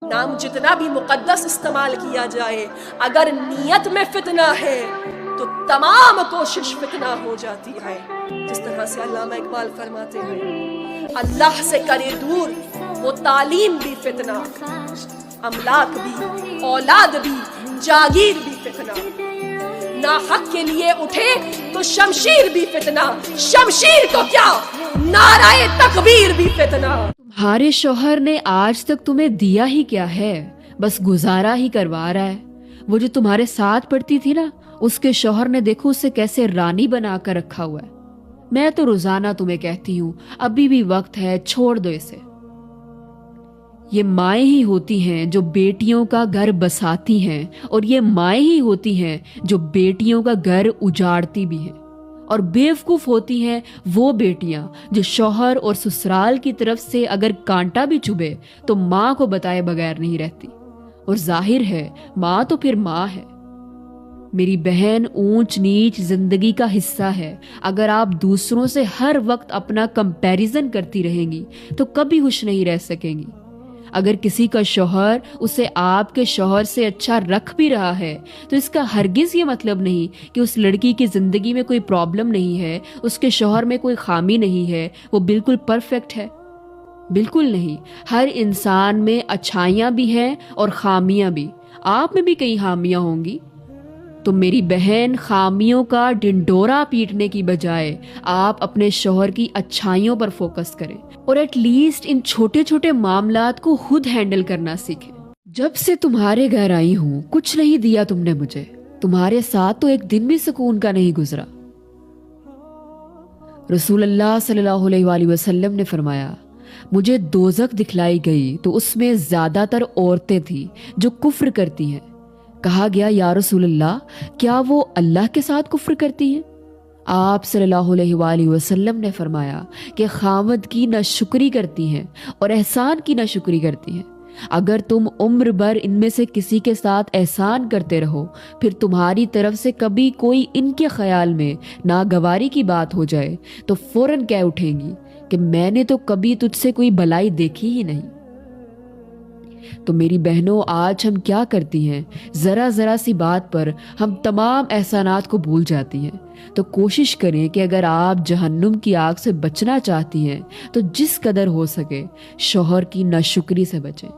नाम जितना भी मुकद्दस इस्तेमाल किया जाए, अगर नीयत में फितना है तो तमाम कोशिश फितना हो जाती है। जिस तरह से अल्लामा इकबाल फरमाते हैं, अल्लाह से करे दूर वो तालीम भी फितना, अमलाक भी, औलाद भी, जागीर भी फितना। ना हक के लिए उठे तो शमशीर भी फितना, शमशीर को क्या नाराए तकबीर भी फितना। तुम्हारे शौहर ने आज तक तुम्हें दिया ही क्या है, बस गुजारा ही करवा रहा है। वो जो तुम्हारे साथ पढ़ती थी ना, उसके शौहर ने देखो उसे कैसे रानी बना कर रखा हुआ है। मैं तो रोजाना तुम्हें कहती हूँ अभी भी वक्त है, छोड़ दो इसे। ये माएँ ही होती हैं जो बेटियों का घर बसाती हैं, और ये माएँ ही होती हैं जो बेटियों का घर उजाड़ती भी हैं। और बेवकूफ होती हैं वो बेटियां जो शौहर और ससुराल की तरफ से अगर कांटा भी चुभे तो माँ को बताए बगैर नहीं रहती। और जाहिर है माँ तो फिर माँ है। मेरी बहन, ऊंच नीच जिंदगी का हिस्सा है। अगर आप दूसरों से हर वक्त अपना कंपैरिजन करती रहेंगी तो कभी खुश नहीं रह सकेंगी। अगर किसी का शौहर उसे आपके शौहर से अच्छा रख भी रहा है तो इसका हरगिज ये मतलब नहीं कि उस लड़की की जिंदगी में कोई प्रॉब्लम नहीं है, उसके शौहर में कोई खामी नहीं है, वो बिल्कुल परफेक्ट है। बिल्कुल नहीं। हर इंसान में अच्छाइयां भी हैं और खामियां भी। आप में भी कई खामियां होंगी। तो मेरी बहन, खामियों का ढिंढोरा पीटने की बजाय आप अपने शौहर की अच्छाइयों पर फोकस करें और एटलीस्ट इन छोटे छोटे मामलात को खुद हैंडल करना सीखें। जब से तुम्हारे घर आई हूं कुछ नहीं दिया तुमने मुझे। तुम्हारे साथ तो एक दिन भी सुकून का नहीं गुजरा। रसूलुल्लाह सल्लल्लाहु अलैहि वसल्लम ने फरमाया, मुझे दोज़ख दिखलाई गई तो उसमें ज्यादातर औरतें थी जो कुफ्र करती हैं। कहा गया, या रसूलल्लाह, क्या वो अल्लाह के साथ कुफ्र करती हैं? आप सल्लल्लाहु अलैहि वसल्लम ने फरमाया कि खामद की नाशुक्री करती हैं और एहसान की नाशुक्री करती हैं। अगर तुम उम्र भर इनमें से किसी के साथ एहसान करते रहो, फिर तुम्हारी तरफ से कभी कोई इनके ख्याल में नागवारी की बात हो जाए तो फौरन कह उठेंगी कि मैंने तो कभी तुझसे कोई भलाई देखी ही नहीं। तो मेरी बहनों, आज हम क्या करती हैं, जरा जरा सी बात पर हम तमाम एहसानात को भूल जाती हैं। तो कोशिश करें कि अगर आप जहन्नुम की आग से बचना चाहती हैं तो जिस कदर हो सके शौहर की नाशुक्री से बचें।